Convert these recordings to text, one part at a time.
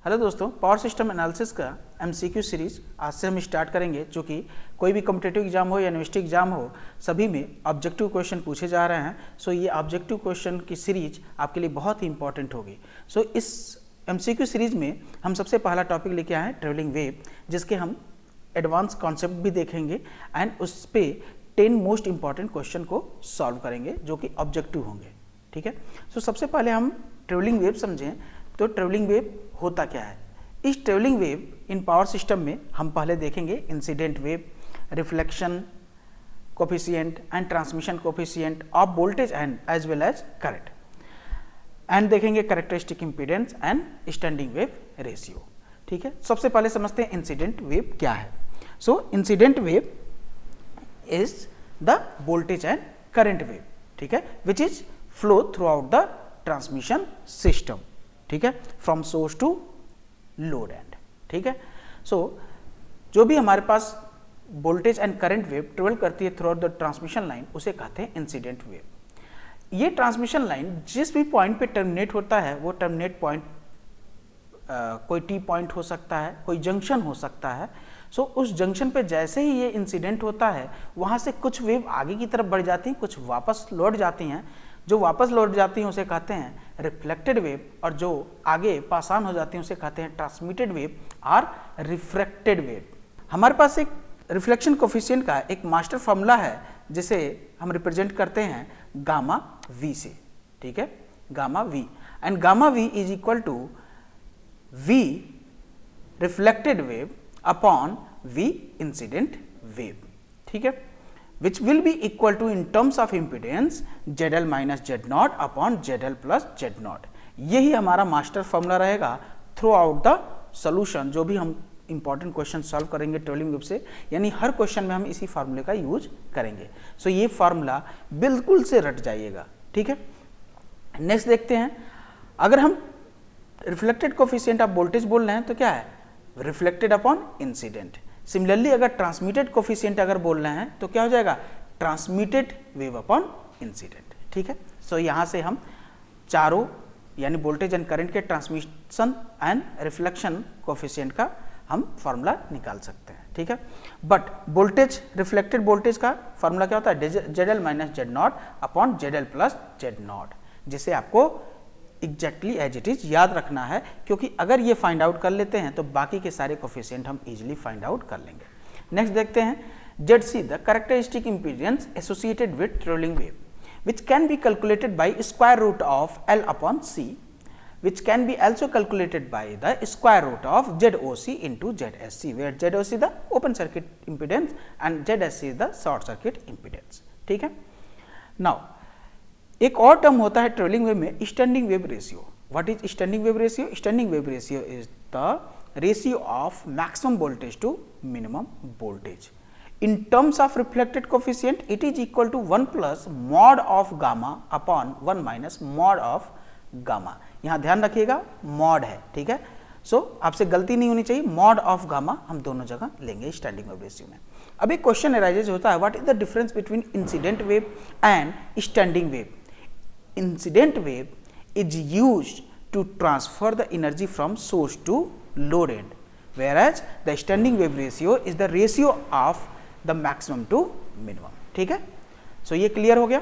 Hello दोस्तों, power system analysis का MCQ series आज से हम स्टार्ट करेंगे। जो कि कोई भी कॉम्पिटिटिव एग्जाम हो या यूनिवर्सिटी एग्जाम हो, सभी में ऑब्जेक्टिव क्वेश्चन पूछे जा रहे हैं। सो ये ऑब्जेक्टिव क्वेश्चन की सीरीज आपके लिए बहुत ही इंपॉर्टेंट होगी। सो इस एमसीक्यू सीरीज में हम सबसे पहला टॉपिक लेके आए हैं ट्रेवलिंग वेव, जिसके हम एडवांस कॉन्सेप्ट भी देखेंगे एंड उस पर 10 मोस्ट इंपॉर्टेंट क्वेश्चन को सॉल्व करेंगे जो कि ऑब्जेक्टिव होंगे। ठीक है। सो सबसे पहले हम ट्रेवलिंग वेव समझें तो ट्रेवलिंग वेव होता क्या है। इस travelling wave in power system में हम पहले देखेंगे incident wave, reflection coefficient and transmission coefficient of voltage and as well as current, and देखेंगे characteristic impedance and standing wave ratio. ठीक है। सबसे पहले समझते हैं इंसिडेंट वेव क्या है। So incident wave is the voltage and current wave, ठीक है, which is flow throughout the transmission system, ठीक है, from source to load end. ठीक है। सो जो भी हमारे पास voltage and current wave travel करती है throughout the transmission line, उसे कहते हैं इंसिडेंट वेव। ये ट्रांसमिशन लाइन जिस भी पॉइंट पे टर्मिनेट होता है, वो टर्मिनेट पॉइंट कोई टी पॉइंट हो सकता है, कोई जंक्शन हो सकता है। सो उस जंक्शन पे जैसे ही ये इंसिडेंट होता है, वहाँ से कुछ वेव आगे की तरफ बढ़ जाती हैं, कुछ वापस लौट जाती हैं। जो वापस लौट जाती हैं उसे कहते हैं रिफ्लेक्टेड वेव, और जो आगे पास ऑन हो जाती हैं उसे कहते हैं ट्रांसमिटेड वेव और रिफ्रैक्टेड वेव। हमारे पास एक रिफ्लेक्शन कोफिशिएंट का एक मास्टर फॉर्मूला है जिसे हम रिप्रेजेंट करते हैं गामा वी से। ठीक है, gamma V, and gamma V is equal to V reflected wave upon V incident wave. ठीक है, which will be equal to in terms of impedance ZL minus Z0 upon ZL plus Z0। यही हमारा master formula रहेगा through out the solution. जो भी हम important question solve करेंगे travelling wave से, यानी हर क्वेश्चन में हम इसी फार्मूले का यूज करेंगे। सो ये फार्मूला बिल्कुल से रट जाइएगा। ठीक है। नेक्स्ट देखते हैं, अगर हम रिफ्लेक्टेड कोफिशिएंट ऑफ वोल्टेज बोल रहे हैं तो क्या है, रिफ्लेक्टेड अपॉन इंसिडेंट। सिमिलरली अगर ट्रांसमिटेड कोफिशिएंट अगर बोल रहे हैं तो क्या हो जाएगा, ट्रांसमिटेड वेव अपॉन इंसिडेंट। ठीक है। सो यहाँ से हम चारों यानी वोल्टेज एंड करंट के ट्रांसमिशन एंड रिफ्लेक्शन कोफिशिएंट का हम फार्मूला निकाल सकते हैं। ठीक है। बट वोल्टेज, रिफ्लेक्टेड वोल्टेज का फार्मूला क्या होता है, ZL minus Z0 upon ZL plus Z0, जिसे आपको एग्जैक्टली एज इट इज याद रखना है, क्योंकि अगर ये फाइंड आउट कर लेते हैं तो बाकी के सारे कोफिशिएंट हम इजीली फाइंड आउट कर लेंगे। नेक्स्ट देखते हैं ZC, the characteristic impedance associated with travelling wave, which can be calculated by square root of L upon C, which can be also calculated by the square root of ZOC into ZSC, where ZOC the open circuit impedance and ZSC is the short circuit impedance। ठीक है। Now एक और term होता है travelling wave में, standing wave ratio. What is standing wave ratio? Standing wave ratio is the ratio of maximum voltage to minimum voltage. In terms of reflected coefficient it is equal to 1 plus mod of gamma upon 1 minus mod of gamma. यहाँ ध्यान रखिएगा mod है। ठीक है। सो आपसे गलती नहीं होनी चाहिए, मॉड ऑफ गामा हम दोनों जगह लेंगे स्टैंडिंग वेव रेशियो में। अब एक क्वेश्चन अराइजेज होता है, what is the difference between incident wave and standing wave? Incident wave is used to transfer the energy from source to load end, whereas the standing wave ratio is the ratio of the maximum to minimum। ठीक है। सो ये clear हो गया।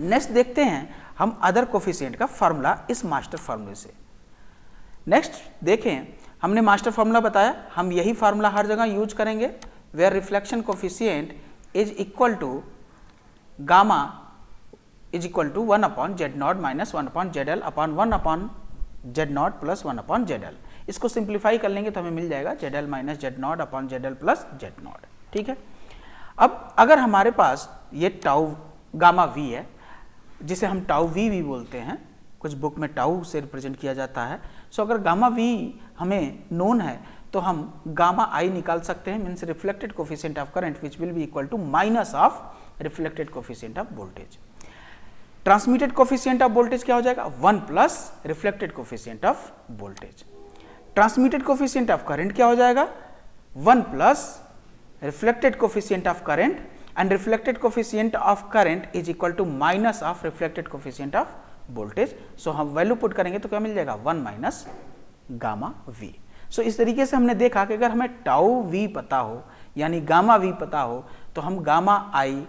Next देखते हैं हम other coefficient का formula इस मास्टर फार्मूले से। नेक्स्ट देखें, हमने मास्टर फार्मूला बताया, हम यही फार्मूला हर जगह यूज करेंगे, where reflection coefficient is equal to gamma is equal to 1 upon Z0 minus 1 upon ZL upon 1 upon Z0 plus 1 upon ZL। इसको सिंप्लीफाई कर लेंगे तो हमें मिल जाएगा ZL minus Z0 upon ZL plus Z0। ठीक है। अब अगर हमारे पास ये टाउ गामा V है, जिसे हम टाउ V भी बोलते हैं, कुछ बुक में टाउ से रिप्रेजेंट किया जाता है। सो अगर गामा V हमें नोन है तो हम गामा I निकाल सकते हैं, means reflected coefficient of current which will be equal to minus of reflected coefficient of voltage. Transmitted coefficient of voltage क्या हो जाएगा, 1 plus reflected coefficient of voltage. Transmitted coefficient of current क्या हो जाएगा, 1 plus reflected coefficient of current, and reflected coefficient of current is equal to minus of reflected coefficient of voltage. So हम value put करेंगे तो क्या मिल जाएगा, 1 minus gamma we. सो इस तरीके से हमने देखा कि अगर हमें टाउ वी पता हो यानी गामा वी पता हो तो हम gamma I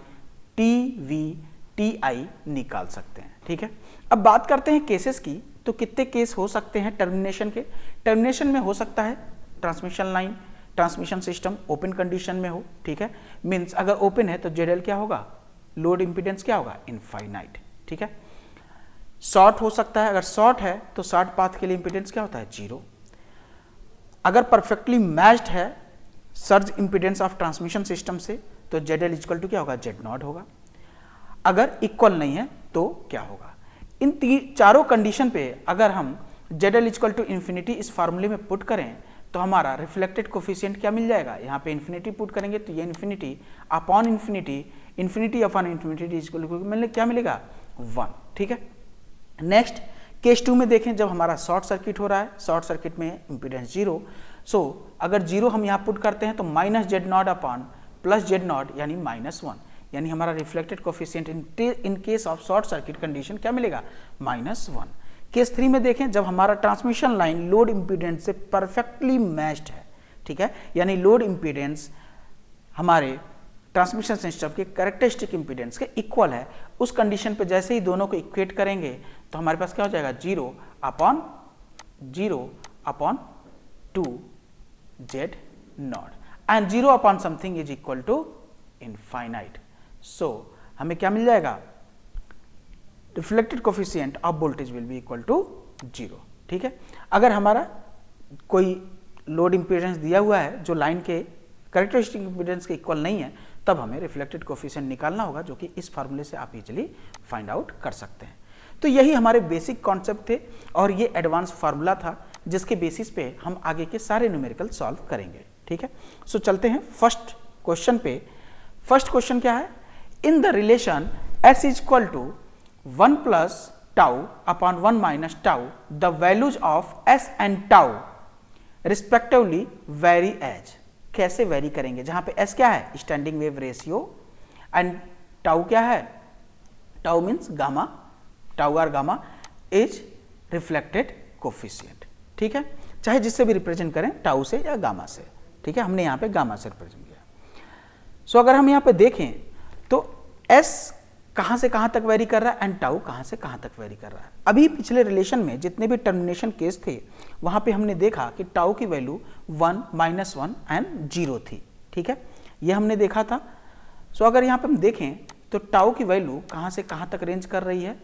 T V T I निकाल सकते हैं। ठीक है, अब बात करते हैं केसेस की। तो कितने केस हो सकते हैं टर्मिनेशन के? टर्मिनेशन में हो सकता है transmission line, transmission system open condition में हो। ठीक है, मीन्स अगर ओपन है तो जेडएल क्या होगा, लोड इंपीडेंस क्या होगा, इनफाइनाइट। ठीक है, शॉर्ट हो सकता है, अगर शॉर्ट है तो शॉर्ट पाथ के लिए इंपीडेंस क्या होता है, 0। अगर परफेक्टली मैच्ड है surge impedance of transmission system से तो जेडएल इक्वल टू क्या होगा, जेड नॉट होगा। अगर इक्वल नहीं है तो क्या होगा? इन चारों कंडीशन पे अगर हम जेडएल इक्वल टू इन्फिनिटी इस फार्मूले में पुट करें तो हमारा रिफ्लेक्टेड कोफिशिएंट क्या मिल जाएगा, यहाँ पे इन्फिनिटी पुट करेंगे तो ये infinity upon infinity, infinity upon infinity equal to क्या मिलेगा, 1। ठीक है, नेक्स्ट केस 2 में देखें, जब हमारा शॉर्ट सर्किट हो रहा है, शॉर्ट सर्किट में इंपीडेंस 0। सो अगर 0 हम यहाँ पुट करते हैं तो minus Z not upon plus Z not यानी -1, यानी हमारा reflected coefficient in case of short circuit condition क्या मिलेगा, -1। केस 3 में देखें, जब हमारा ट्रांसमिशन लाइन लोड इंपीडेंस से परफेक्टली मैच्ड है। ठीक है, यानी लोड इंपीडेंस हमारे ट्रांसमिशन सिस्टम के कैरेक्टरिस्टिक इंपीडेंस के इक्वल है, उस कंडीशन पे जैसे ही दोनों को इक्वेट करेंगे तो हमारे पास क्या हो जाएगा, 0 upon 2 Z naught and 0 upon something is equal to infinite. So हमें क्या मिल जाएगा, reflected coefficient of voltage will be equal to 0। ठीक है, अगर हमारा कोई लोड इंपीडेंस दिया हुआ है जो लाइन के कैरेक्टरिस्टिक इंपीडेंस के इक्वल नहीं है, तब हमें रिफ्लेक्टेड कोफिशिएंट निकालना होगा, जो कि इस फार्मूले से आप इजीली फाइंड आउट कर सकते हैं। तो यही हमारे बेसिक कॉन्सेप्ट थे और ये एडवांस फार्मूला था जिसके बेसिस पे हम आगे के सारे न्यूमेरिकल सॉल्व करेंगे। ठीक है, सो चलते हैं फर्स्ट क्वेश्चन पे। फर्स्ट क्वेश्चन क्या है, in the relation s is equal to 1 plus tau upon 1 minus tau the values of s and tau respectively vary as. कैसे वेरी करेंगे, जहां पे s क्या है, standing wave ratio, and tau क्या है, tau means gamma, tau are gamma is reflected coefficient. ठीक है, चाहे जिससे भी रिप्रेजेंट करें, टाउ से या गामा से। ठीक है, हमने यहाँ पे गामा से रिप्रेजेंट किया। सो अगर हम यहाँ पे देखें तो s कहाँ से कहाँ तक वेरी कर रहा है एंड टाउ कहाँ से कहाँ तक वेरी कर रहा है। अभी पिछले रिलेशन में जितने भी टर्मिनेशन केस थे वहाँ पे हमने देखा कि टाउ की वैल्यू 1, -1 एंड 0 थी। ठीक है, ये हमने देखा था। सो अगर यहाँ पे हम देखें तो टाउ की वैल्यू कहाँ से कहाँ तक रेंज कर रही है,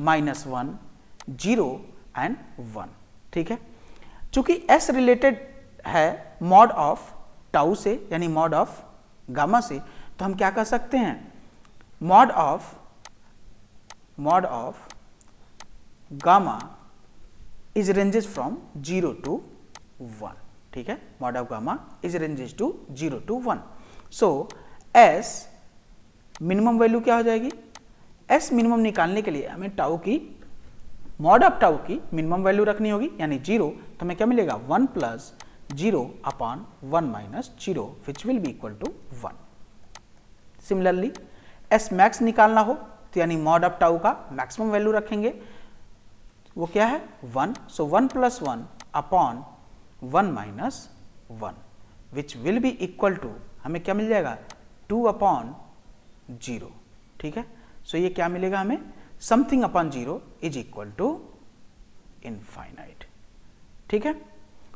-1, 0 एंड 1। ठीक है, चूंकि s रिलेटेड है मॉड ऑफ टाउ से यानी मॉड ऑफ गामा से, तो हम क्या कर सकते हैं, mod of gamma is ranges from 0 to 1। ठीक है, mod of gamma is ranges to 0 to 1। So s minimum value क्या हो जाएगी, s मिनिमम निकालने के लिए हमें टाउ की, मॉड ऑफ टाउ की मिनिमम वैल्यू रखनी होगी यानी 0। तो हमें क्या मिलेगा, 1 plus 0 upon 1 minus 0 which will be equal to 1। Similarly s max निकालना हो तो यानी मॉड ऑफ टाउ का मैक्सिमम वैल्यू रखेंगे, वो क्या है 1। So 1 plus 1 upon 1 minus 1 which will be equal to, हमें क्या मिल जाएगा, 2 अपॉन 0। ठीक है, सो ये क्या मिलेगा हमें, something upon 0 is equal to infinite. ठीक है,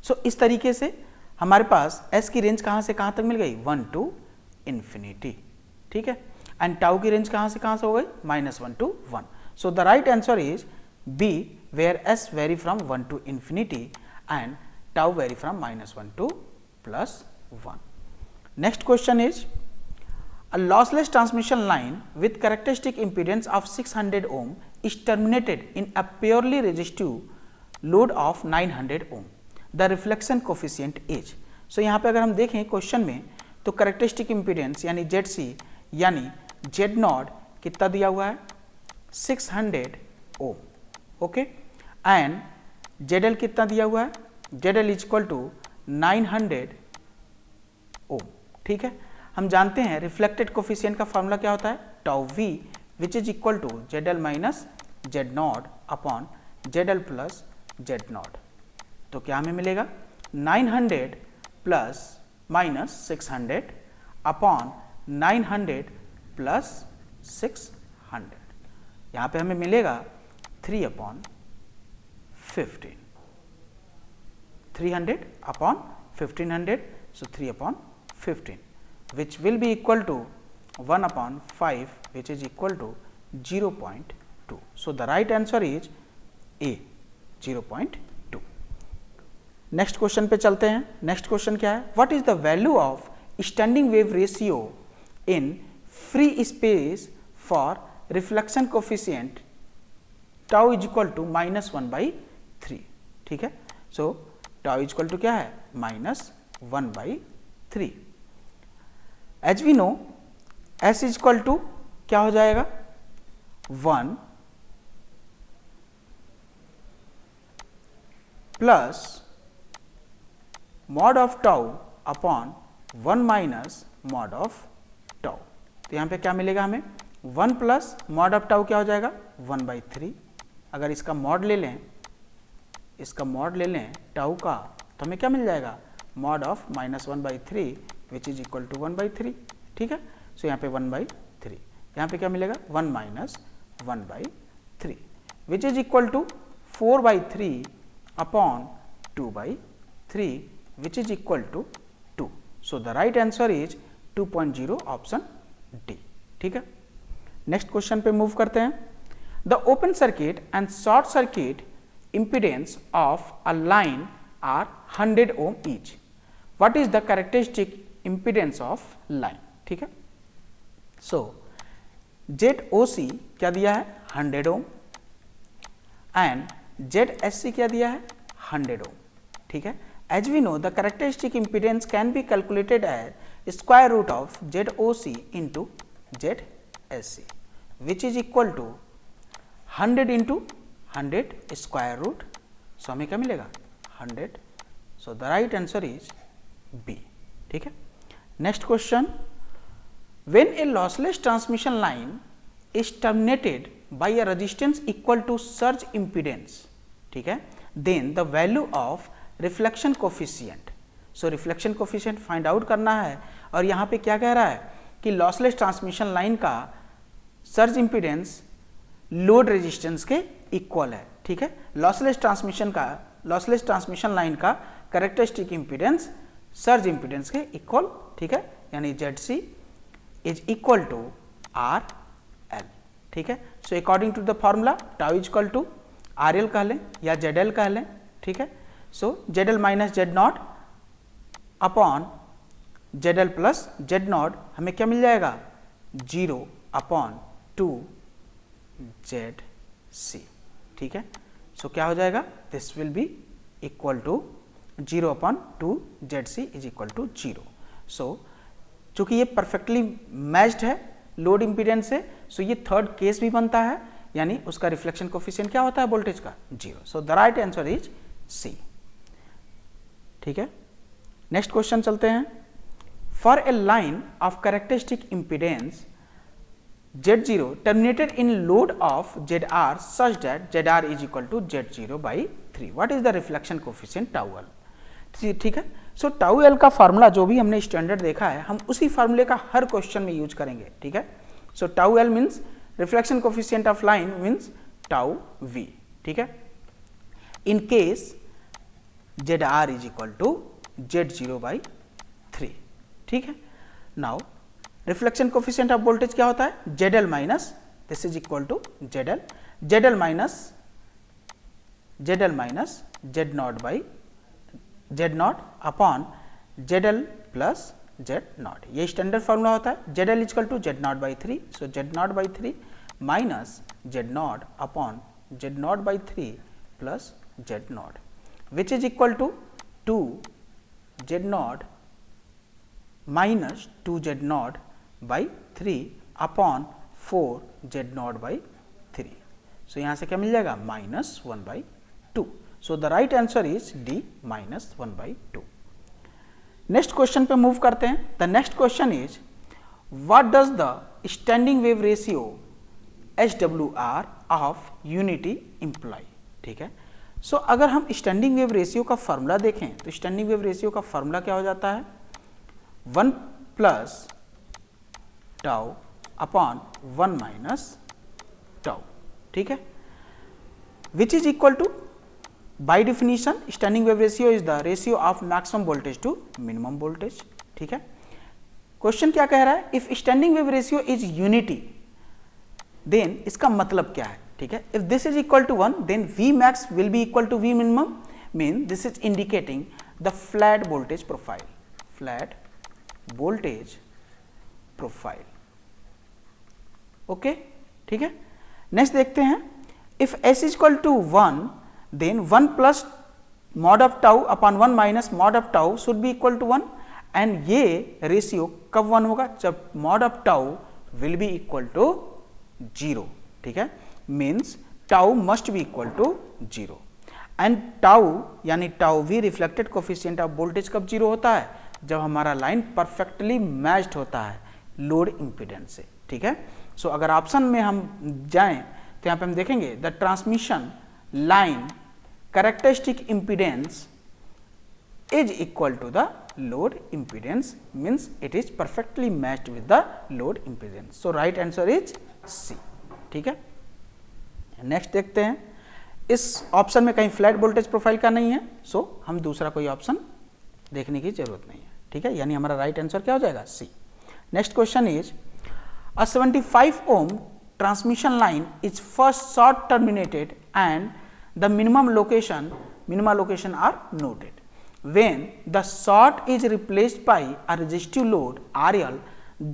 सो इस तरीके से हमारे पास s की रेंज कहाँ से कहाँ तक मिल गई, 1 to इन्फिनिटी। ठीक है, एंड टाउ की रेंज कहाँ से हो गई, -1 to 1। So the right answer is B, where s vary from 1 to infinity and tau vary from -1 to +1। Next question is, a lossless transmission line with characteristic impedance of 600 ohm is terminated in a purely resistive load of 900 ohm. The reflection coefficient is. So यहाँ पे अगर हम देखें question में तो characteristic impedance यानी ZC यानी Z not कितना दिया हुआ है, 600 ओम। ओके, एंड ZL कितना दिया हुआ है, ZL इज इक्वल टू 900 ओम। ठीक है, हम जानते हैं रिफ्लेक्टेड कोफिशिएंट का फॉर्मूला क्या होता है, tau V which is equal to ZL minus Z not upon ZL plus Z not. तो क्या हमें मिलेगा 900 प्लस माइनस 600 अपॉन 900 प्लस 600, यहाँ पे हमें मिलेगा 3/15, 300 upon 1500, so 3/15, which will be equal to 1/5, which is equal to 0.2. So the right answer is A, 0.2. Next question पे चलते हैं। नेक्स्ट क्वेश्चन क्या है? What is the value of standing wave ratio in free space for reflection coefficient tau is equal to -1/3। ठीक है, so tau is equal to क्या है? -1/3। As we know s is equal to क्या हो जाएगा? 1 plus mod of tau upon 1 minus mod of tau. तो यहाँ पे क्या मिलेगा हमें? 1 प्लस मॉड ऑफ टाउ क्या हो जाएगा? 1/3। अगर इसका मॉड ले लें, इसका मॉड ले लें टाउ का, तो हमें क्या मिल जाएगा? Mod of -1/3 which is equal to 1/3। ठीक है, सो यहाँ पे 1/3, यहाँ पे क्या मिलेगा? 1 minus 1/3 which is equal to 4/3 upon 2/3 which is equal to 2. So the right answer is 2.0 option D. ठीक है, नेक्स्ट क्वेश्चन पे मूव करते हैं। The open circuit and short circuit impedance of a line are 100 ohm each. What is the characteristic impedance of line? ठीक है, सो ZOC क्या दिया है? 100 ओम एंड ZSC क्या दिया है? 100 ओम। ठीक है, as we know the characteristic impedance can be calculated as square root of ZOC into ZSC, which is equal to 100 into 100 square root. So हमें क्या मिलेगा? 100. So the right answer is B. ठीक है, next question. when a lossless transmission line is terminated by a resistance equal to surge impedance, ठीक है, then the value of reflection coefficient. So reflection coefficient find out करना है, और यहाँ पे क्या कह रहा है कि लॉसलेस ट्रांसमिशन लाइन का सर्ज इम्पीडेंस लोड रेजिस्टेंस के इक्वल है। ठीक है, लॉसलेस ट्रांसमिशन लाइन का कैरेक्टरिस्टिक इम्पीडेंस सर्ज इम्पीडेंस के इक्वल। ठीक है, यानी ZC is equal to RL। ठीक है, so according to the formula tau is equal to RL कह लें या ZL कह लें। ठीक है, so ZL minus Z0 upon ZL plus Z0 हमें क्या मिल जाएगा? 0/2 ZC। ठीक है, सो क्या हो जाएगा? This will be equal to 0/2 ZC is equal to 0। So चूंकि ये परफेक्टली मैच्ड है लोड इम्पीडेंस से, सो ये थर्ड केस भी बनता है, यानी उसका रिफ्लेक्शन कोफिशिएंट क्या होता है वोल्टेज का? 0। So the right answer is C। ठीक है, नेक्स्ट क्वेश्चन चलते हैं। For a line of characteristic impedance Z0 terminated in load of ZR such that ZR is equal to Z0/3, what is the reflection coefficient tau L? ठीक है, so tau L का formula जो भी हमने standard देखा है, हम उसी फार्मूले का हर क्वेश्चन में यूज करेंगे। ठीक है, so tau L means reflection coefficient of line means tau V। ठीक है, in case ZR is equal to Z0/3। ठीक है, now reflection coefficient of voltage क्या होता है? ZL minus this is equal to ZL minus Z0 upon ZL plus Z0। ये standard formula होता है। ZL is equal to Z0/3, so Z0/3 minus Z0 upon Z0/3 plus Z0, which is equal to 2 Z0 minus 2 Z0/3 upon 4 Z0/3। सो यहाँ से क्या मिल जाएगा? -1/2। सो the right answer is D, -1/2। Next question पे move करते हैं। The next question is what does the standing wave ratio SWR of unity imply? ठीक है, सो अगर हम स्टैंडिंग वेव रेशियो का फॉर्मूला देखें तो स्टैंडिंग वेव रेशियो का फॉर्मूला क्या हो जाता है, 1 plus tau upon 1 minus tau, ठीक है, which is equal to, by definition standing wave ratio is the ratio of maximum voltage to minimum voltage, ठीक है। क्वेश्चन क्या कह रहा है, if standing wave ratio is unity then इसका मतलब क्या है, ठीक है, if this is equal to 1 then V max will be equal to V minimum, mean this is indicating the flat voltage profile, flat voltage profile, okay, ठीक है। Next देखते हैं, if s is equal to 1 then 1 plus mod of tau upon 1 minus mod of tau should be equal to 1, and ये ratio कब 1 होगा, जब mod of tau will be equal to 0, ठीक है, means tau must be equal to 0, and tau यानी tau V reflected coefficient of voltage कब 0 होता है, जब हमारा लाइन परफेक्टली मैच्ड होता है लोड इंपीडेंस से, ठीक है। सो अगर ऑप्शन में हम जाएं तो यहाँ पे हम देखेंगे the transmission line characteristic impedance is equal to the load impedance, means it is perfectly matched with the load impedance. So right answer is C, ठीक है। नेक्स्ट देखते हैं, इस ऑप्शन में कहीं फ्लैट वोल्टेज प्रोफाइल का नहीं है, सो हम दूसरा कोई ऑप्शन देखने की जरूरत नहीं है, ठीक है, यानी हमारा राइट आंसर क्या हो जाएगा, C. Next question is, a 75 ohm transmission line is first short terminated and the minimum location are noted. When the short is replaced by a resistive load RL,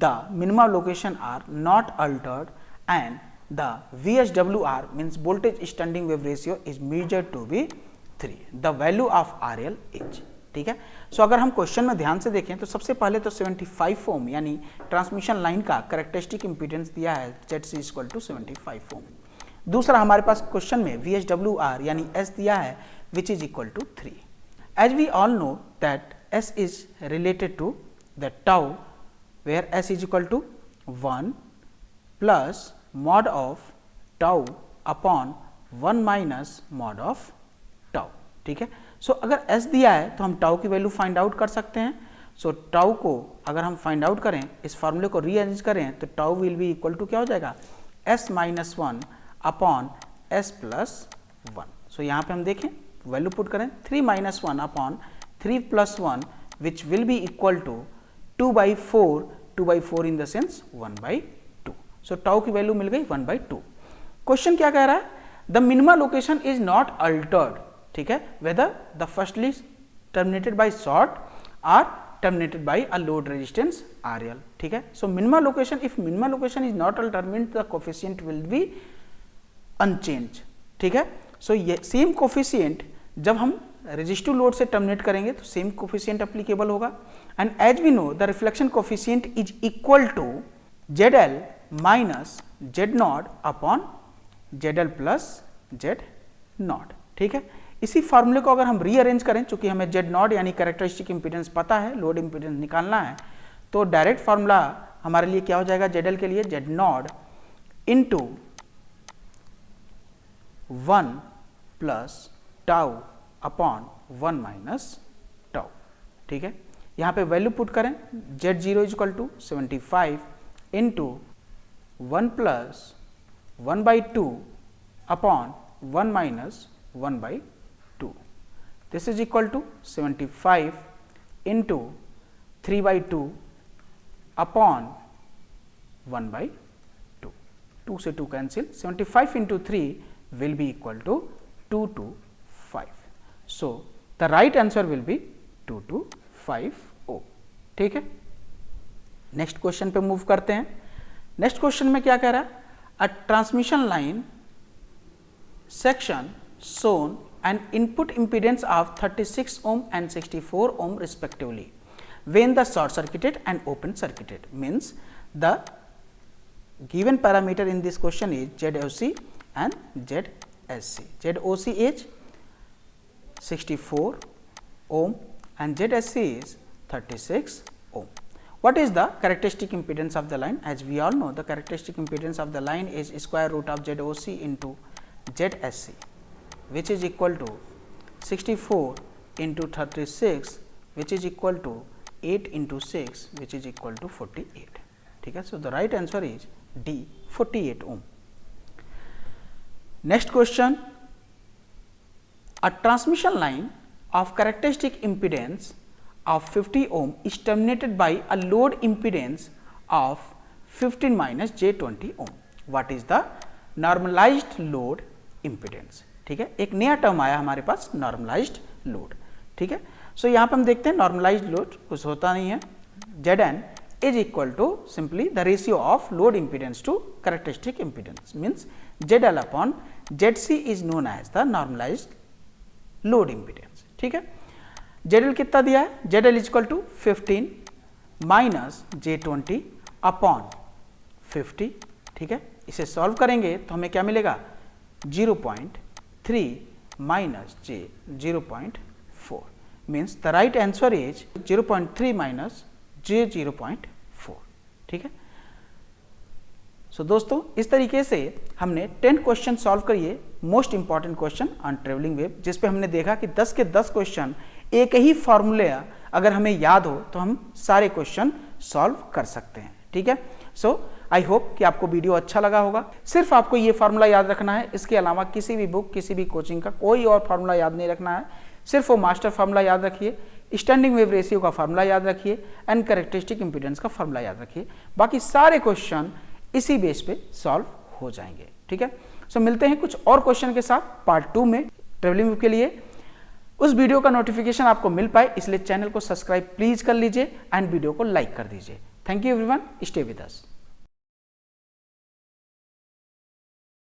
the minimum location are not altered and the VSWR means voltage standing wave ratio is measured to be 3. The value of RL is, ठीक है। सो अगर हम question में ध्यान से देखें तो सबसे पहले तो 75 ओम यानी ट्रांसमिशन लाइन का कैरेक्टरिस्टिक इंपीडेंस दिया है ZC इक्वल टू 75 ओम। दूसरा हमारे पास क्वेश्चन में VSWR यानी S दिया है which is equal to 3। As we all know that S is related to the tau, where S is equal to 1 plus mod of tau upon 1 minus mod of tau, ठीक है। सो अगर S दिया है तो हम tau की value find out कर सकते हैं। सो tau को अगर हम फाइंड आउट करें, इस फार्मूले को रीअरेंज करें तो tau will be equal to क्या हो जाएगा, S minus 1 upon S plus 1। So यहाँ पे हम देखें वैल्यू पुट करें 3 minus 1 upon 3 plus 1 which will be equal to 2/4 in the sense 1/2। So tau की वैल्यू मिल गई 1/2। क्वेश्चन क्या कह रहा है, the minimum location is not altered, ठीक है, whether the firstly terminated by short are terminated by a load resistance RL, ठीक है। So minimum location, if minimum location is not altered mean the coefficient will be unchange, ठीक है। सो ये same coefficient जब हम resistive load से terminate करेंगे तो सेम कोफिशिएंट एप्लीकेबल होगा, and as we know the reflection coefficient is equal to ZL minus Z0 upon ZL plus Z0, ठीक है। इसी फार्मूले को अगर हम रीअरेंज करें, चूंकि हमें Z0 यानी कैरेक्टरिस्टिक इंपीडेंस पता है, लोड इंपीडेंस निकालना है, तो डायरेक्ट फार्मूला हमारे लिए क्या हो जाएगा, ZL के लिए Z0 into 1 plus tau upon 1 minus tau, ठीक है। यहाँ पे वैल्यू पुट करें, Z0 is equal to 75 into 1 plus 1/2 upon 1 minus 1/2, this is equal to 75 into 3/2 upon 1/2, 2 से 2 cancel, 75 into 3 will be equal to 2 to 5. So the right answer will be 2 to 5 ohm, ठीक है। Next question पे move करते हैं। Next question में क्या कह रहा है, अ transmission line section shown an input impedance of 36 ohm and 64 ohm respectively when the short circuited and open circuited, means the given parameter in this question is ZOC and ZSC. ZOC is 64 ohm and ZSC is 36 ohm. What is the characteristic impedance of the line? As we all know, the characteristic impedance of the line is square root of ZOC into ZSC. Which is equal to 64 into 36 which is equal to 8 into 6 which is equal to 48. ठीक है, so the right answer is D 48 ohm. Next question, a transmission line of characteristic impedance of 50 ohm is terminated by a load impedance of 15 minus j20 ohm. What is the normalized load impedance? ठीक है, एक नया term आया हमारे पास normalized load. ठीक है, सो यहाँ पर हम देखते हैं normalized load कुछ होता नहीं है, Zn is equal to simply the ratio of load impedance to characteristic impedance, means ZL upon ZC is known as the normalized load impedance. ठीक है, ZL कितना दिया है, ZL इज इक्वल टू 15 माइनस J20 अपॉन 50. ठीक है, इसे सॉल्व करेंगे तो हमें क्या मिलेगा, 0.3 minus J 0.4, means the right answer is 0.3 minus J 0.4. ठीक है, सो दोस्तों इस तरीके से हमने 10 क्वेश्चन सॉल्व करिए, most important question on travelling wave, जिस पे हमने देखा कि 10 के 10 क्वेश्चन एक ही फॉर्मूले अगर हमें याद हो तो हम सारे क्वेश्चन सॉल्व कर सकते हैं. ठीक है, सो आई होप कि आपको वीडियो अच्छा लगा होगा. सिर्फ आपको ये फार्मूला याद रखना है, इसके अलावा किसी भी बुक किसी भी कोचिंग का कोई और फार्मूला याद नहीं रखना है. सिर्फ वो मास्टर फार्मूला याद रखिए, स्टैंडिंग वेव रेशियो का फार्मूला याद रखिए एंड कैरेक्टरिस्टिक इंपीडेंस का फार्मूला याद रखिए. बाकी सारे क्वेश्चन इसी बेस पे सॉल्व हो जाएंगे. ठीक है, सो मिलते हैं कुछ और क्वेश्चन के साथ पार्ट 2 में ट्रेवलिंग वेव के लिए. उस वीडियो का नोटिफिकेशन आपको मिल पाए इसलिए चैनल को सब्सक्राइब प्लीज कर लीजिए एंड वीडियो को लाइक कर दीजिए. Thank you everyone, stay with us.